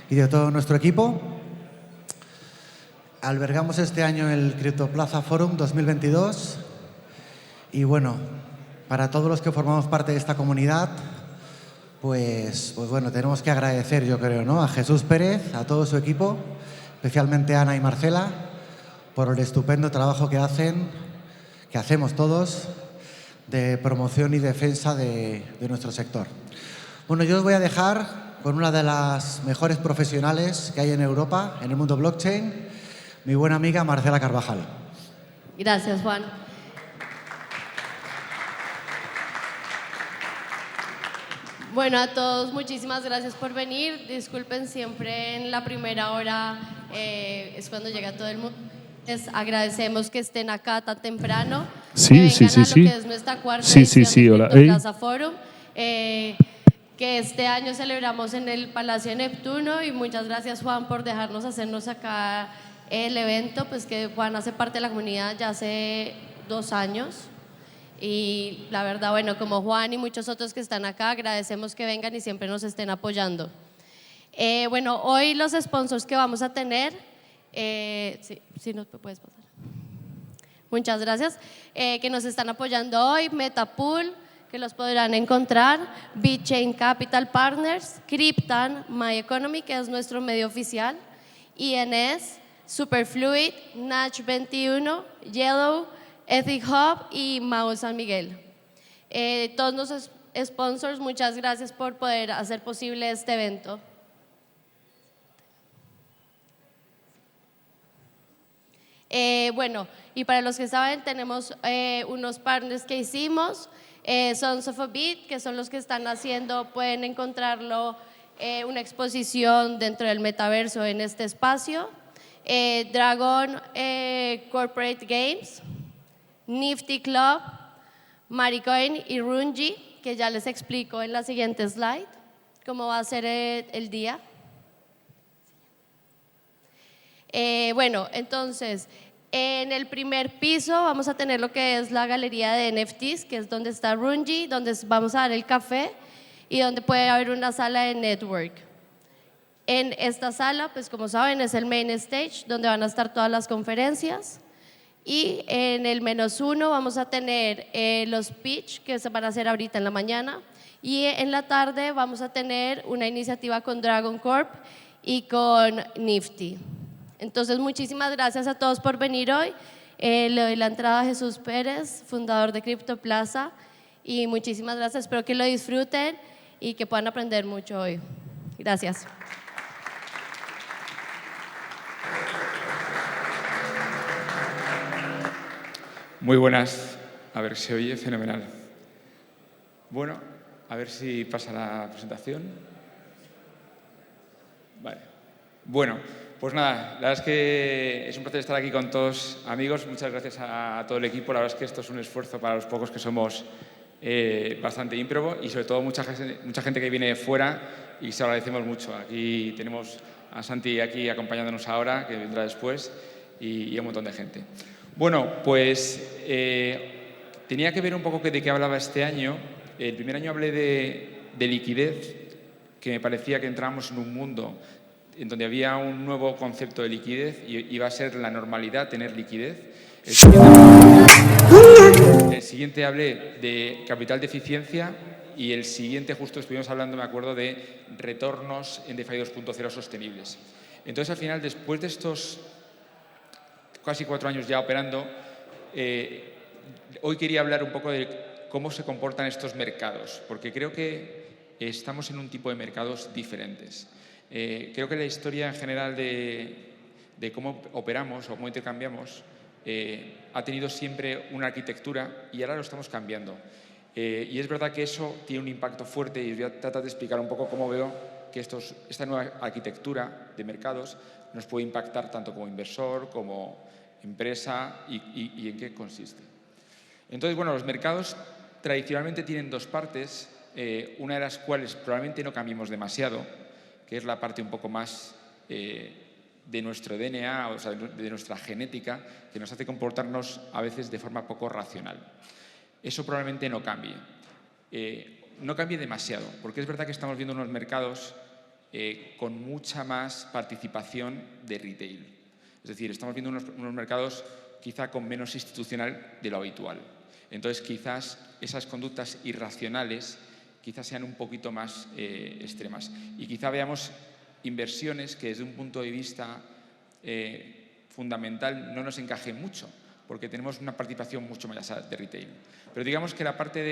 Y de todo nuestro equipo. Albergamos este año el Criptoplaza Forum 2022 y bueno, para todos los que formamos parte de esta comunidad, pues bueno, tenemos que agradecer, yo creo, ¿no?, a Jesús Pérez, a todo su equipo, especialmente a Ana y Marcela, por el estupendo trabajo que hacemos todos de promoción y defensa de nuestro sector. Bueno, yo os voy a dejar con una de las mejores profesionales que hay en Europa, en el mundo blockchain, mi buena amiga Marcela Carvajal. Gracias, Juan. Bueno, a todos, muchísimas gracias por venir. Disculpen, siempre en la primera hora es cuando llega todo el mundo. Les agradecemos que estén acá tan temprano. Sí, que vengan a lo que es nuestra cuarta edición de Criptoplaza Forum. Que este año celebramos en el Palacio Neptuno, y muchas gracias, Juan, por hacernos acá el evento, pues que Juan hace parte de la comunidad ya hace 2 años, y la verdad, bueno, como Juan y muchos otros que están acá, agradecemos que vengan y siempre nos estén apoyando. Bueno, hoy los sponsors que vamos a tener, sí, nos puedes pasar. Muchas gracias, que nos están apoyando hoy: Metapool, que los podrán encontrar, BitChain Capital Partners, Cryptan, My Economy, que es nuestro medio oficial, INS, Superfluid, Natch 21, Yellow, Ethic Hub y Mau San Miguel. Todos nuestros sponsors, muchas gracias por poder hacer posible este evento. Bueno, y para los que saben, tenemos unos partners que hicimos. Sons of a Beat, que son los que están haciendo, pueden encontrarlo, una exposición dentro del metaverso en este espacio. Dragon Corporate Games, Nifty Club, Maricoin y Runji, que ya les explico en la siguiente slide cómo va a ser el día. Bueno, entonces, en el primer piso vamos a tener lo que es la galería de NFTs, que es donde está Runji, donde vamos a dar el café y donde puede haber una sala de network. En esta sala, pues como saben, es el main stage, donde van a estar todas las conferencias. Y en el -1 vamos a tener los pitch, que se van a hacer ahorita en la mañana. Y en la tarde vamos a tener una iniciativa con Dragon Corp y con Nifty. Entonces, muchísimas gracias a todos por venir hoy. Le doy la entrada a Jesús Pérez, fundador de Criptoplaza, y muchísimas gracias. Espero que lo disfruten y que puedan aprender mucho hoy. Gracias. Muy buenas. A ver, se oye fenomenal. Bueno, a ver si pasa la presentación. Vale. Bueno, pues nada, la verdad es que es un placer estar aquí con todos, amigos. Muchas gracias a todo el equipo. La verdad es que esto es un esfuerzo para los pocos que somos, bastante ímprobo, y sobre todo mucha gente que viene de fuera, y se lo agradecemos mucho. Aquí tenemos a Santi aquí acompañándonos ahora, que vendrá después, y un montón de gente. Bueno, pues tenía que ver un poco de qué hablaba este año. El primer año hablé de liquidez, que me parecía que entrábamos en un mundo en donde había un nuevo concepto de liquidez y iba a ser la normalidad tener liquidez. El siguiente hablé de capital de eficiencia, y el siguiente justo estuvimos hablando, me acuerdo, de retornos en DeFi 2.0 sostenibles. Entonces, al final, después de estos casi 4 años ya operando, hoy quería hablar un poco de cómo se comportan estos mercados, porque creo que estamos en un tipo de mercados diferentes. Creo que la historia en general de cómo operamos o cómo intercambiamos ha tenido siempre una arquitectura, y ahora lo estamos cambiando. Y es verdad que eso tiene un impacto fuerte, y voy a tratar de explicar un poco cómo veo que esta nueva arquitectura de mercados nos puede impactar tanto como inversor, como empresa, y en qué consiste. Entonces, bueno, los mercados tradicionalmente tienen 2 partes, una de las cuales probablemente no cambiemos demasiado, que es la parte un poco más de nuestro DNA, o sea, de nuestra genética, que nos hace comportarnos a veces de forma poco racional. Eso probablemente no cambie. No cambie demasiado, porque es verdad que estamos viendo unos mercados con mucha más participación de retail. Es decir, estamos viendo unos mercados quizá con menos institucional de lo habitual. Entonces, quizás esas conductas irracionales quizás sean un poquito más extremas. Y quizá veamos inversiones que desde un punto de vista fundamental no nos encajen mucho, porque tenemos una participación mucho más de retail. Pero digamos que la parte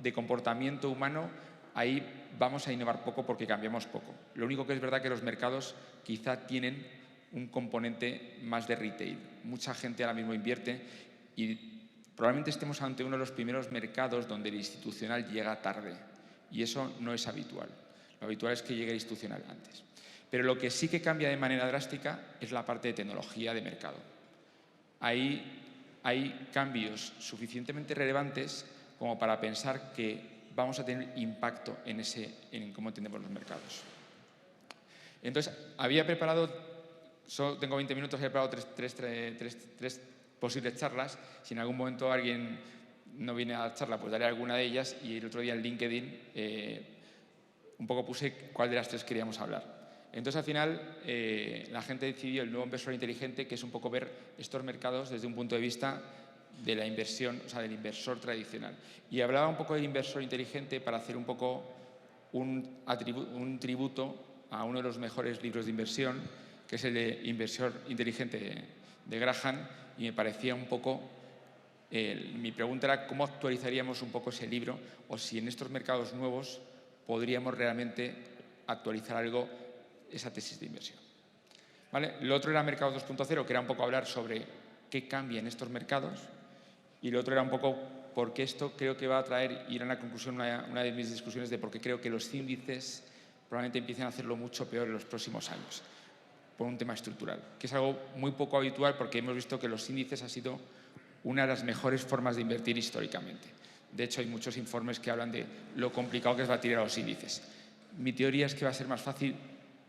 de comportamiento humano, ahí vamos a innovar poco porque cambiamos poco. Lo único que es verdad que los mercados quizá tienen un componente más de retail. Mucha gente ahora mismo invierte y probablemente estemos ante uno de los primeros mercados donde el institucional llega tarde, y eso no es habitual. Lo habitual es que llegue el institucional antes. Pero lo que sí que cambia de manera drástica es la parte de tecnología de mercado. Ahí hay cambios suficientemente relevantes como para pensar que vamos a tener impacto en cómo entendemos los mercados. Entonces, había preparado, solo tengo 20 minutos, he preparado tres posibles charlas. Si en algún momento alguien no viene a la charla, pues daré alguna de ellas, y el otro día en LinkedIn un poco puse cuál de las tres queríamos hablar. Entonces, al final, la gente decidió el nuevo inversor inteligente, que es un poco ver estos mercados desde un punto de vista de la inversión, o sea, del inversor tradicional. Y hablaba un poco del inversor inteligente para hacer un poco un tributo a uno de los mejores libros de inversión, que es el de Inversor Inteligente de Graham, y me parecía un poco... mi pregunta era cómo actualizaríamos un poco ese libro, o si en estos mercados nuevos podríamos realmente actualizar algo esa tesis de inversión. ¿Vale? Lo otro era Mercados 2.0, que era un poco hablar sobre qué cambia en estos mercados, y lo otro era un poco por qué esto creo que va a traer, y era una conclusión, una de mis discusiones, de por qué creo que los índices probablemente empiecen a hacerlo mucho peor en los próximos años, por un tema estructural, que es algo muy poco habitual, porque hemos visto que los índices ha sido una de las mejores formas de invertir históricamente. De hecho, hay muchos informes que hablan de lo complicado que es batir a los índices. Mi teoría es que va a ser más fácil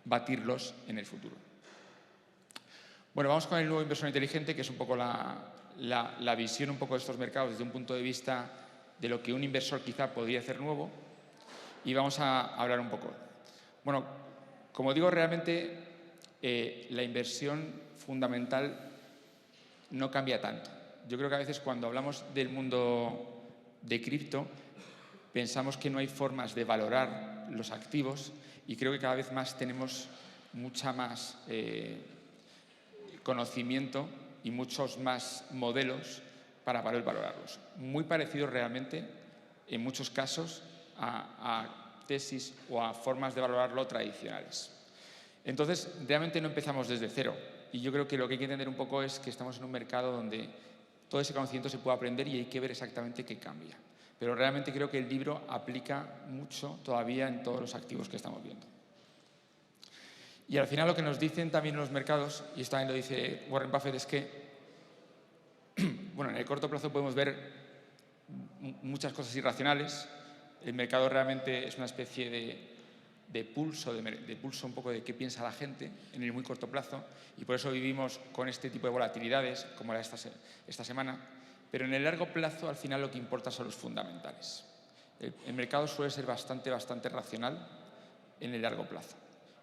batirlos en el futuro. Bueno, vamos con el nuevo inversor inteligente, que es un poco la visión un poco de estos mercados desde un punto de vista de lo que un inversor quizá podría hacer nuevo, y vamos a hablar un poco. Bueno, como digo, realmente la inversión fundamental no cambia tanto. Yo creo que a veces cuando hablamos del mundo de cripto pensamos que no hay formas de valorar los activos, y creo que cada vez más tenemos mucha más conocimiento y muchos más modelos para poder valorarlos. Muy parecidos realmente, en muchos casos, a tesis o a formas de valorarlo tradicionales. Entonces, realmente no empezamos desde cero, y yo creo que lo que hay que entender un poco es que estamos en un mercado donde todo ese conocimiento se puede aprender y hay que ver exactamente qué cambia. Pero realmente creo que el libro aplica mucho todavía en todos los activos que estamos viendo. Y al final lo que nos dicen también los mercados, y esto también lo dice Warren Buffett, es que bueno, en el corto plazo podemos ver muchas cosas irracionales. El mercado realmente es una especie de pulso un poco de qué piensa la gente en el muy corto plazo, y por eso vivimos con este tipo de volatilidades como era esta semana. Pero en el largo plazo, al final, lo que importa son los fundamentales. El mercado suele ser bastante racional en el largo plazo.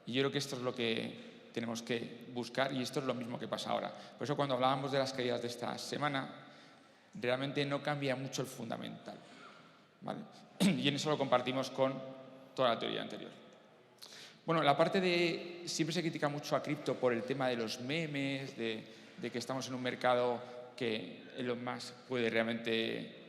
Y yo creo que esto es lo que tenemos que buscar, y esto es lo mismo que pasa ahora. Por eso, cuando hablábamos de las caídas de esta semana, realmente no cambia mucho el fundamental, ¿vale? Y en eso lo compartimos con toda la teoría anterior. Bueno, la parte de... Siempre se critica mucho a cripto por el tema de los memes, de que estamos en un mercado que Elon Musk puede realmente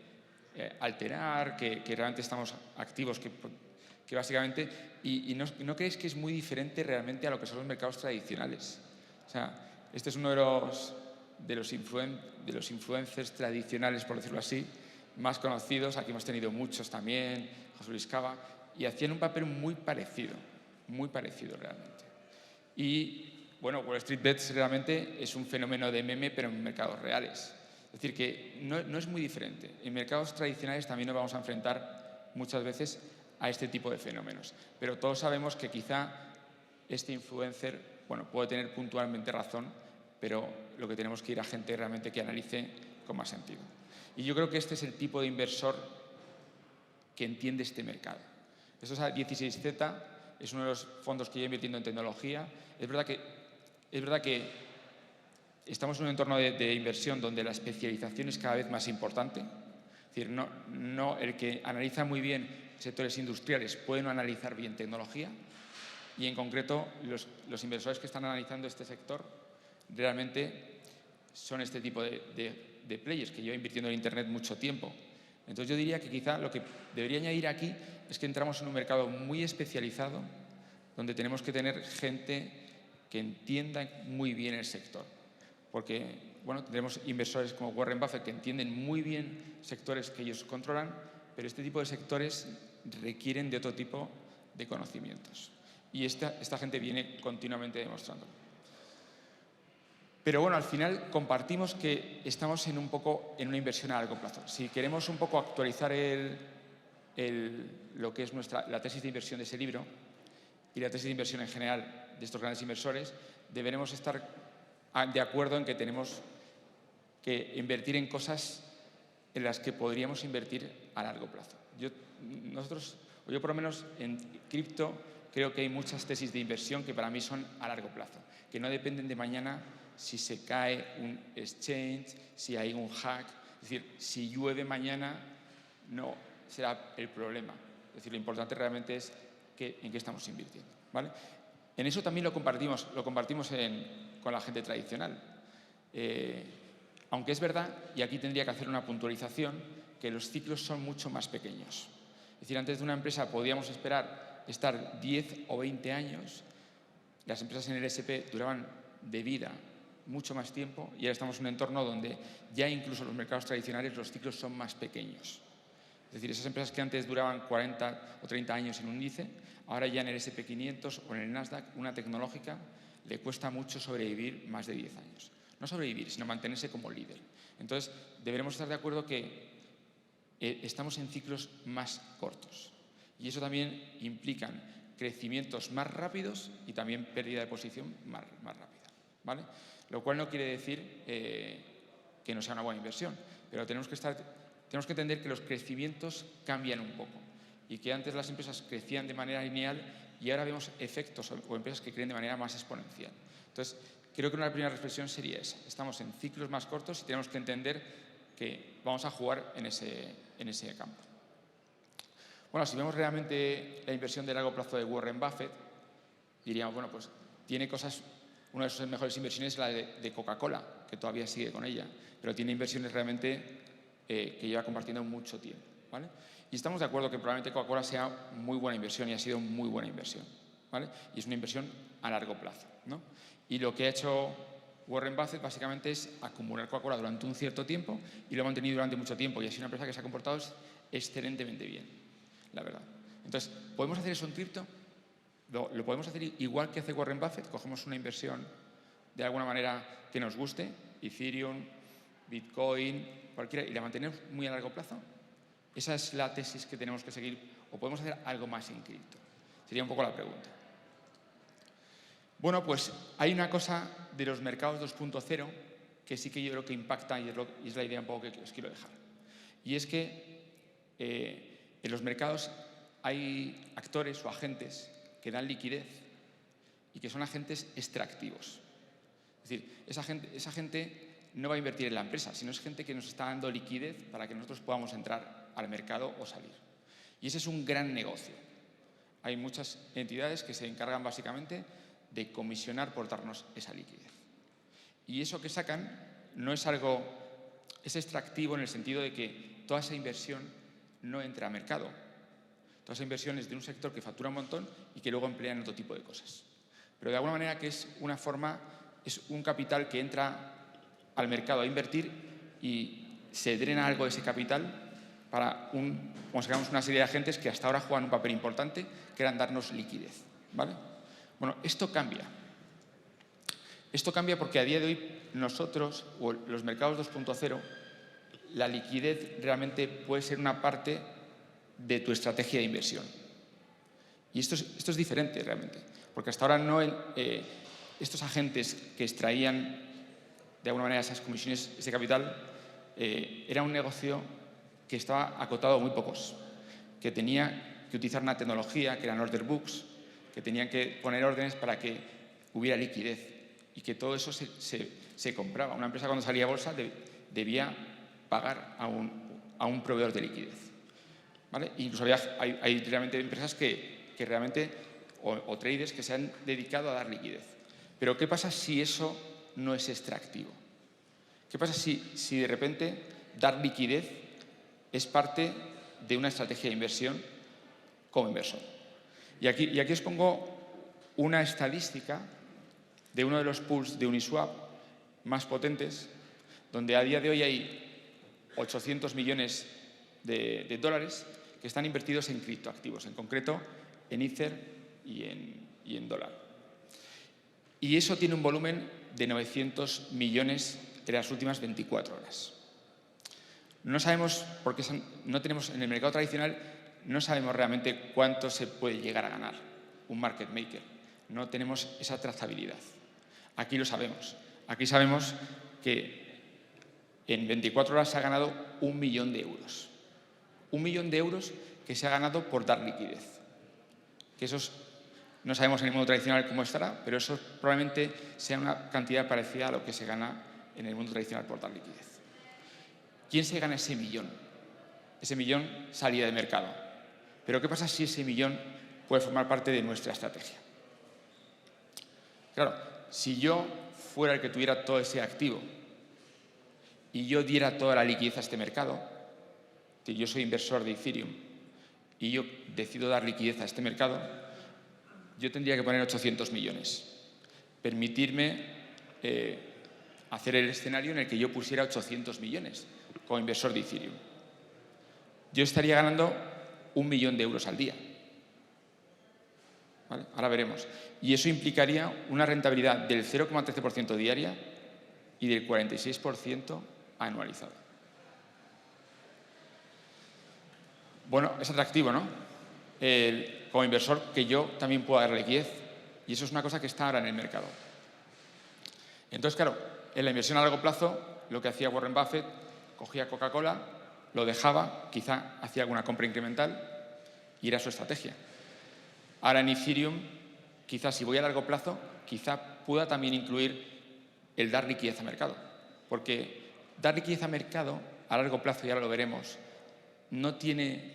alterar, que realmente estamos activos, que básicamente... ¿Y no creéis que es muy diferente realmente a lo que son los mercados tradicionales? O sea, este es uno de los influencers tradicionales, por decirlo así, más conocidos. Aquí hemos tenido muchos también, José Luis Cava, y hacían un papel muy parecido realmente. Y bueno, Wall Street Bets realmente es un fenómeno de meme, pero en mercados reales. Es decir, que no es muy diferente. En mercados tradicionales también nos vamos a enfrentar muchas veces a este tipo de fenómenos. Pero todos sabemos que quizá este influencer, bueno, puede tener puntualmente razón, pero lo que tenemos que ir a gente realmente que analice con más sentido. Y yo creo que este es el tipo de inversor que entiende este mercado. Esto es a 16Z, es uno de los fondos que lleva invirtiendo en tecnología. Es verdad que estamos en un entorno de inversión donde la especialización es cada vez más importante. Es decir, no el que analiza muy bien sectores industriales puede no analizar bien tecnología, y en concreto los inversores que están analizando este sector realmente son este tipo de players que llevan invirtiendo en Internet mucho tiempo. Entonces yo diría que quizá lo que debería añadir aquí es que entramos en un mercado muy especializado donde tenemos que tener gente que entienda muy bien el sector. Porque, bueno, tenemos inversores como Warren Buffett que entienden muy bien sectores que ellos controlan, pero este tipo de sectores requieren de otro tipo de conocimientos. Y esta gente viene continuamente demostrándolo. Pero bueno, al final compartimos que estamos en una inversión a largo plazo. Si queremos un poco actualizar lo que es la tesis de inversión de ese libro y la tesis de inversión en general de estos grandes inversores, deberemos estar de acuerdo en que tenemos que invertir en cosas en las que podríamos invertir a largo plazo. Yo por lo menos en cripto creo que hay muchas tesis de inversión que para mí son a largo plazo, que no dependen de mañana si se cae un exchange, si hay un hack. Es decir, si llueve mañana no será el problema. Es decir, lo importante realmente es en qué estamos invirtiendo, ¿vale? En eso también lo compartimos con la gente tradicional. Aunque es verdad, y aquí tendría que hacer una puntualización, que los ciclos son mucho más pequeños. Es decir, antes de una empresa podíamos esperar estar 10 o 20 años. Las empresas en el S&P duraban de vida mucho más tiempo y ahora estamos en un entorno donde ya incluso los mercados tradicionales los ciclos son más pequeños. Es decir, esas empresas que antes duraban 40 o 30 años en un índice, ahora ya en el S&P 500 o en el Nasdaq, una tecnológica le cuesta mucho sobrevivir más de 10 años. No sobrevivir, sino mantenerse como líder. Entonces, deberemos estar de acuerdo que estamos en ciclos más cortos. Y eso también implica crecimientos más rápidos y también pérdida de posición más rápida, ¿vale? Lo cual no quiere decir que no sea una buena inversión, pero tenemos que entender que los crecimientos cambian un poco y que antes las empresas crecían de manera lineal y ahora vemos efectos o empresas que crecen de manera más exponencial. Entonces, creo que una primera reflexión sería esa. Estamos en ciclos más cortos y tenemos que entender que vamos a jugar en ese campo. Bueno, si vemos realmente la inversión de largo plazo de Warren Buffett, diríamos, bueno, pues tiene cosas. Una de sus mejores inversiones es la de Coca-Cola, que todavía sigue con ella, pero tiene inversiones realmente que lleva compartiendo mucho tiempo, ¿vale? Y estamos de acuerdo que probablemente Coca-Cola sea muy buena inversión y ha sido muy buena inversión, ¿vale? Y es una inversión a largo plazo, ¿no? Y lo que ha hecho Warren Buffett básicamente es acumular Coca-Cola durante un cierto tiempo y lo ha mantenido durante mucho tiempo y ha sido una empresa que se ha comportado excelentemente bien, la verdad. Entonces, ¿podemos hacer eso en cripto? Lo podemos hacer igual que hace Warren Buffett. Cogemos una inversión de alguna manera que nos guste, Ethereum, Bitcoin, cualquiera, y la mantenemos muy a largo plazo. Esa es la tesis que tenemos que seguir. ¿O podemos hacer algo más en cripto? Sería un poco la pregunta. Bueno, pues hay una cosa de los mercados 2.0 que sí que yo creo que impacta y es la idea un poco que os quiero dejar. Y es que en los mercados hay actores o agentes que dan liquidez y que son agentes extractivos. Es decir, esa gente no va a invertir en la empresa, sino es gente que nos está dando liquidez para que nosotros podamos entrar al mercado o salir. Y ese es un gran negocio. Hay muchas entidades que se encargan básicamente de comisionar por darnos esa liquidez. Y eso que sacan no es es extractivo en el sentido de que toda esa inversión no entra a mercado. Toda esa inversión es de un sector que factura un montón y que luego emplea en otro tipo de cosas. Pero de alguna manera que es un capital que entra al mercado a invertir y se drena algo de ese capital para una serie de agentes que hasta ahora juegan un papel importante, que eran darnos liquidez, ¿vale? Bueno, esto cambia. Esto cambia porque a día de hoy nosotros, o los mercados 2.0, la liquidez realmente puede ser una parte de tu estrategia de inversión. Y esto es diferente realmente, porque hasta ahora estos agentes que extraían de alguna manera esas comisiones, ese capital, era un negocio que estaba acotado a muy pocos, que tenía que utilizar una tecnología que eran order books, que tenían que poner órdenes para que hubiera liquidez y que todo eso se compraba. Una empresa cuando salía a bolsa debía pagar a un proveedor de liquidez, ¿vale? Incluso hay realmente empresas que realmente, o traders que se han dedicado a dar liquidez. Pero ¿qué pasa si eso no es extractivo? ¿Qué pasa si de repente dar liquidez es parte de una estrategia de inversión como inversor? Y aquí os pongo una estadística de uno de los pools de Uniswap más potentes, donde a día de hoy hay 800 millones de dólares que están invertidos en criptoactivos, en concreto en Ether y en dólar. Y eso tiene un volumen de 900 millones en las últimas 24 horas. No sabemos, porque no tenemos en el mercado tradicional, no sabemos realmente cuánto se puede llegar a ganar un market maker. No tenemos esa trazabilidad. Aquí lo sabemos. Aquí sabemos que en 24 horas se ha ganado 1 millón de euros. 1 millón de euros que se ha ganado por dar liquidez. Que esos, no sabemos en el mundo tradicional cómo estará, pero eso probablemente sea una cantidad parecida a lo que se gana en el mundo tradicional por dar liquidez. ¿Quién se gana ese millón? Ese millón salía de mercado. Pero ¿qué pasa si ese millón puede formar parte de nuestra estrategia? Claro, si yo fuera el que tuviera todo ese activo y yo diera toda la liquidez a este mercado, que yo soy inversor de Ethereum y yo decido dar liquidez a este mercado, yo tendría que poner 800 millones. Permitirme hacer el escenario en el que yo pusiera 800 millones como inversor de Ethereum. Yo estaría ganando 1 millón de euros al día. ¿Vale? Ahora veremos. Y eso implicaría una rentabilidad del 0,13% diaria y del 46% anualizado. Bueno, es atractivo, ¿no? Como inversor, que yo también pueda dar liquidez. Y eso es una cosa que está ahora en el mercado. Entonces, claro, en la inversión a largo plazo, lo que hacía Warren Buffett, cogía Coca-Cola, lo dejaba, quizá hacía alguna compra incremental y era su estrategia. Ahora en Ethereum, quizás si voy a largo plazo, quizá pueda también incluir el dar liquidez a mercado. Porque dar liquidez a mercado, a largo plazo, y ahora lo veremos, no tiene...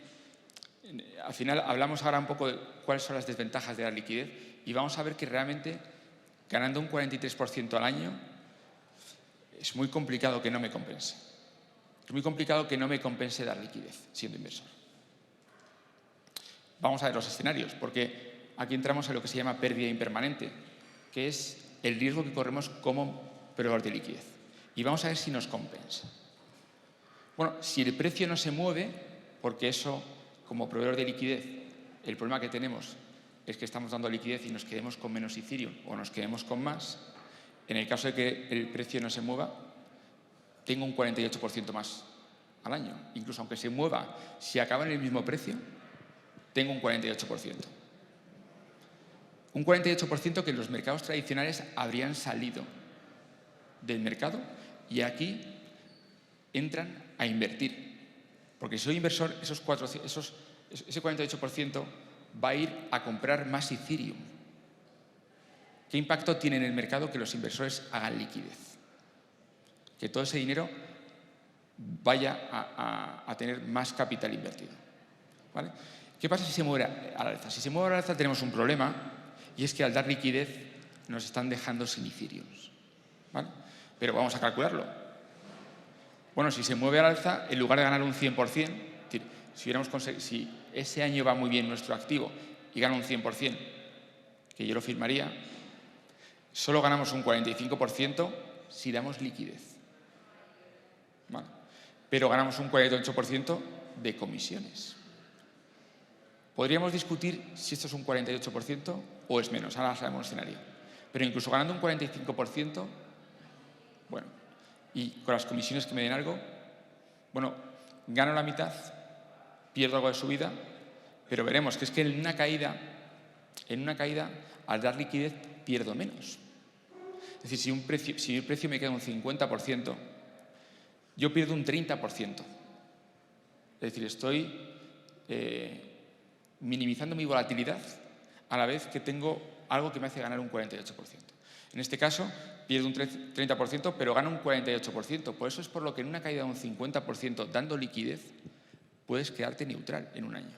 Al final hablamos ahora un poco de cuáles son las desventajas de dar liquidez y vamos a ver que realmente ganando un 43% al año es muy complicado que no me compense. Es muy complicado que no me compense dar liquidez siendo inversor. Vamos a ver los escenarios, porque aquí entramos en lo que se llama pérdida impermanente, que es el riesgo que corremos como proveedor de liquidez. Y vamos a ver si nos compensa. Bueno, si el precio no se mueve, porque eso, como proveedor de liquidez, el problema que tenemos es que estamos dando liquidez y nos quedemos con menos Ethereum o nos quedemos con más. En el caso de que el precio no se mueva, tengo un 48% más al año. Incluso aunque se mueva, si acaba en el mismo precio, tengo un 48%. Un 48% que en los mercados tradicionales habrían salido del mercado y aquí entran a invertir. Porque si soy inversor, ese 48% va a ir a comprar más Ethereum. ¿Qué impacto tiene en el mercado que los inversores hagan liquidez? Que todo ese dinero vaya a tener más capital invertido. ¿Vale? ¿Qué pasa si se mueve al alza? Si se mueve al alza tenemos un problema y es que al dar liquidez nos están dejando sin Ethereum. ¿Vale? Pero vamos a calcularlo. Bueno, si se mueve al alza, en lugar de ganar un 100%, si ese año va muy bien nuestro activo y gana un 100%, que yo lo firmaría, solo ganamos un 45% si damos liquidez. ¿Vale? Pero ganamos un 48% de comisiones. Podríamos discutir si esto es un 48% o es menos, ahora sabemos el escenario. Pero incluso ganando un 45%, bueno, y con las comisiones que me den algo, bueno, gano la mitad, pierdo algo de subida, pero veremos que es que en una caída, al dar liquidez, pierdo menos. Es decir, si el precio me queda un 50%, yo pierdo un 30%. Es decir, estoy minimizando mi volatilidad a la vez que tengo algo que me hace ganar un 48%. En este caso, pierdo un 30%, pero gano un 48%. Por eso es por lo que en una caída de un 50% dando liquidez, puedes quedarte neutral en un año.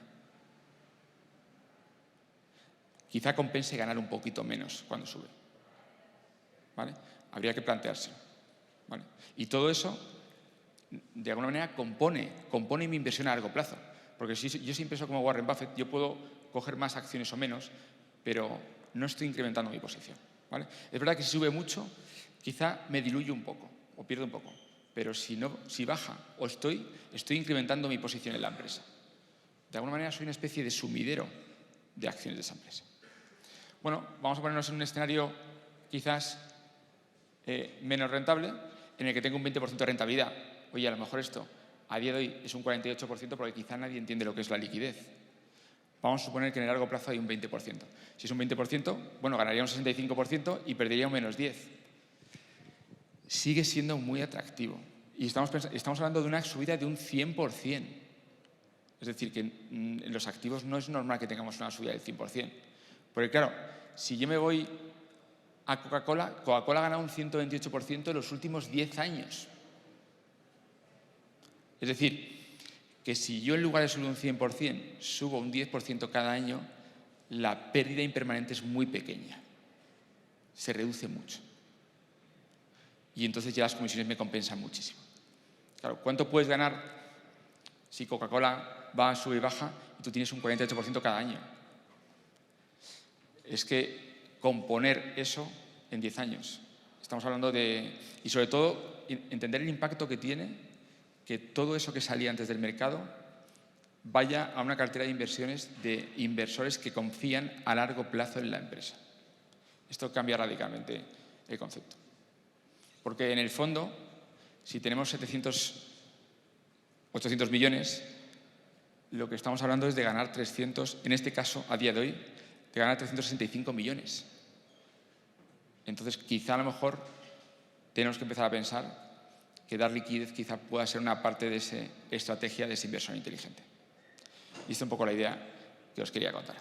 Quizá compense ganar un poquito menos cuando sube, ¿vale? Habría que planteárselo, ¿vale? Y todo eso, de alguna manera, compone mi inversión a largo plazo. Porque si yo siempre pienso como Warren Buffett, yo puedo coger más acciones o menos, pero no estoy incrementando mi posición, ¿vale? Es verdad que si sube mucho, quizá me diluyo un poco o pierdo un poco, pero si baja o estoy incrementando mi posición en la empresa. De alguna manera soy una especie de sumidero de acciones de esa empresa. Bueno, vamos a ponernos en un escenario quizás menos rentable, en el que tengo un 20% de rentabilidad. Oye, a lo mejor esto a día de hoy es un 48% porque quizá nadie entiende lo que es la liquidez. Vamos a suponer que en el largo plazo hay un 20%. Si es un 20%, bueno, ganaría un 65% y perdería un menos 10%. Sigue siendo muy atractivo. Y estamos hablando de una subida de un 100%. Es decir, que en los activos no es normal que tengamos una subida del 100%. Porque claro, si yo me voy a Coca-Cola ha ganado un 128% en los últimos 10 años. Es decir, que si yo en lugar de subir un 100%, subo un 10% cada año, la pérdida impermanente es muy pequeña. Se reduce mucho. Y entonces ya las comisiones me compensan muchísimo. Claro, ¿cuánto puedes ganar si Coca-Cola va, sube y baja y tú tienes un 48% cada año? Es que componer eso en 10 años. Estamos hablando de... Y sobre todo, entender el impacto que tiene que todo eso que salía antes del mercado vaya a una cartera de inversiones de inversores que confían a largo plazo en la empresa. Esto cambia radicalmente el concepto. Porque en el fondo, si tenemos 800 millones, lo que estamos hablando es de ganar 300, en este caso, a día de hoy, de ganar 365 millones. Entonces, quizá a lo mejor tenemos que empezar a pensar que dar liquidez quizá pueda ser una parte de esa estrategia de ese inversor inteligente. Y esta es un poco la idea que os quería contar.